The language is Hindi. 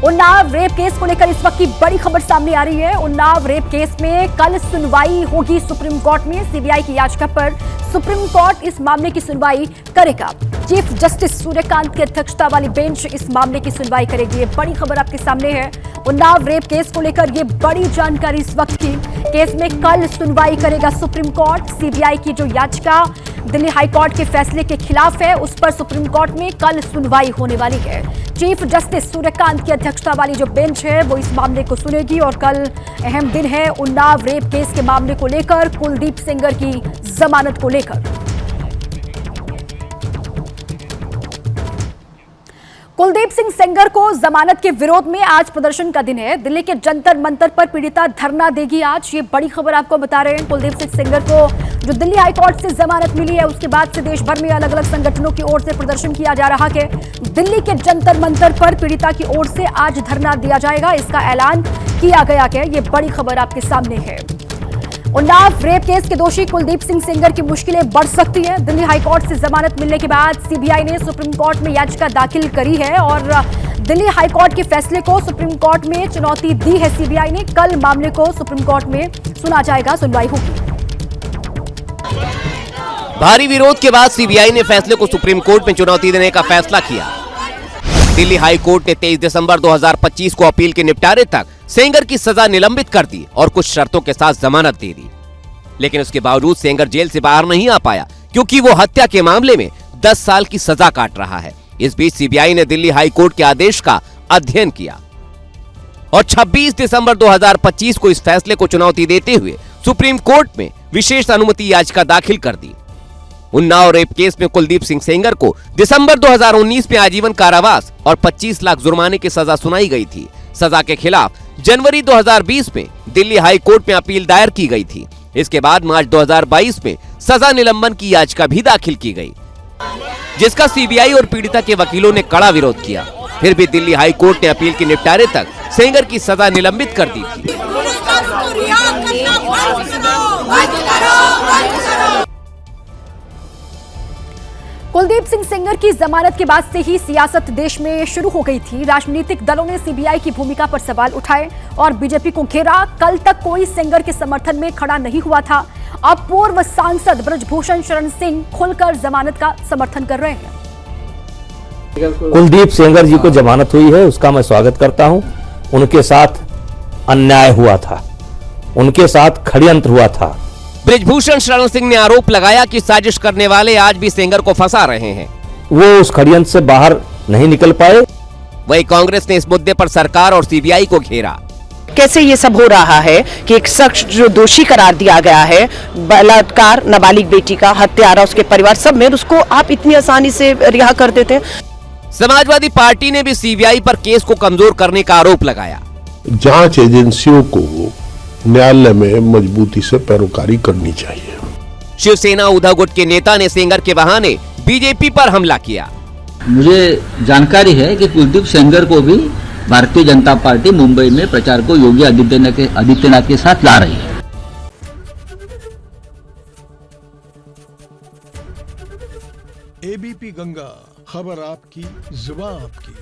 उन्नाव रेप केस को लेकर इस वक्त की बड़ी खबर सामने आ रही है। उन्नाव रेप केस में कल सुनवाई होगी सुप्रीम कोर्ट में। सीबीआई की याचिका पर सुप्रीम कोर्ट इस मामले की सुनवाई करेगा। चीफ जस्टिस सूर्यकांत की अध्यक्षता वाली बेंच इस मामले की सुनवाई करेगी। ये बड़ी खबर आपके सामने है। उन्नाव रेप केस को लेकर ये बड़ी जानकारी इस वक्त की। केस में कल सुनवाई करेगा सुप्रीम कोर्ट। सीबीआई की जो याचिका दिल्ली हाईकोर्ट के फैसले के खिलाफ है, उस पर सुप्रीम कोर्ट में कल सुनवाई होने वाली है। चीफ जस्टिस सूर्यकांत की अध्यक्षता वाली जो बेंच है वो इस मामले को सुनेगी और कल अहम दिन है उन्नाव रेप केस के मामले को लेकर, कुलदीप सेंगर की जमानत को लेकर। कुलदीप सिंह सेंगर को जमानत के विरोध में आज प्रदर्शन का दिन है। दिल्ली के जंतर मंतर पर पीड़िता धरना देगी आज। ये बड़ी खबर आपको बता रहे हैं। कुलदीप सिंह सेंगर को जो दिल्ली हाईकोर्ट से जमानत मिली है, उसके बाद से देश भर में अलग अलग संगठनों की ओर से प्रदर्शन किया जा रहा है। दिल्ली के जंतर मंतर पर पीड़िता की ओर से आज धरना दिया जाएगा, इसका ऐलान किया गया है। ये बड़ी खबर आपके सामने है। उन्नाव रेप केस के दोषी कुलदीप सिंह सेंगर की मुश्किलें बढ़ सकती हैं। दिल्ली हाईकोर्ट से जमानत मिलने के बाद सीबीआई ने सुप्रीम कोर्ट में याचिका दाखिल करी है और दिल्ली हाईकोर्ट के फैसले को सुप्रीम कोर्ट में चुनौती दी है सीबीआई ने। कल मामले को सुप्रीम कोर्ट में सुना जाएगा, सुनवाई होगी। भारी विरोध के बाद सीबीआई ने फैसले को सुप्रीम कोर्ट में चुनौती देने का फैसला किया। दिल्ली हाई कोर्ट ने 23 दिसंबर 2025 को अपील के निपटारे तक सेंगर की सजा निलंबित कर दी और कुछ शर्तों के साथ जमानत दे दी। लेकिन उसके बावजूद सेंगर जेल से बाहर नहीं आ पाया, क्योंकि वो हत्या के मामले में 10 साल की सजा काट रहा है। इस बीच सीबीआई ने दिल्ली हाई कोर्ट के आदेश का अध्ययन किया और 26 दिसंबर 2025 को इस फैसले को चुनौती देते हुए सुप्रीम कोर्ट में विशेष अनुमति याचिका दाखिल कर दी। उन्नाव रेप केस में कुलदीप सिंह सेंगर को दिसंबर 2019 में आजीवन कारावास और 25 लाख जुर्माने की सजा सुनाई गई थी। सजा के खिलाफ जनवरी 2020 में दिल्ली हाई कोर्ट में अपील दायर की गई थी। इसके बाद मार्च 2022 में सजा निलंबन की याचिका भी दाखिल की गई, जिसका सीबीआई और पीड़िता के वकीलों ने कड़ा विरोध किया। फिर भी दिल्ली हाई कोर्ट ने अपील के निपटारे तक सेंगर की सजा निलंबित कर दी थी। कुलदीप सिंह सेंगर की जमानत के बाद से ही सियासत देश में शुरू हो गई थी। राजनीतिक दलों ने सीबीआई की भूमिका पर सवाल उठाए और बीजेपी को घेरा। कल तक कोई सेंगर के समर्थन में खड़ा नहीं हुआ था। अब पूर्व सांसद ब्रजभूषण शरण सिंह खुलकर जमानत का समर्थन कर रहे हैं। कुलदीप सेंगर जी को जमानत हुई है, उसका मैं स्वागत करता हूं। उनके साथ अन्याय हुआ था, उनके साथ षड्यंत्र हुआ था। ब्रजभूषण शरण सिंह ने आरोप लगाया कि साजिश करने वाले आज भी सेंगर को फंसा रहे हैं। वो उस षड्यंत्र से बाहर नहीं निकल पाए। वहीं कांग्रेस ने इस मुद्दे पर सरकार और सीबीआई को घेरा। कैसे ये सब हो रहा है कि एक शख्स जो दोषी करार दिया गया है, बलात्कार, नाबालिग बेटी का, हत्यारा, उसके परिवार सब में, उसको आप इतनी आसानी से रिहा कर देते हैं। समाजवादी पार्टी ने भी सीबीआई पर केस को कमजोर करने का आरोप लगाया। जांच एजेंसियों को न्यायालय में मजबूती से पैरोकारी करनी चाहिए। शिवसेना उद्धव गुट के नेता ने सेंगर के बहाने बीजेपी पर हमला किया। मुझे जानकारी है कि कुलदीप सेंगर को भी भारतीय जनता पार्टी मुंबई में प्रचार को योगी आदित्यनाथ के साथ ला रही है। एबीपी गंगा, खबर आपकी, जुबान आपकी।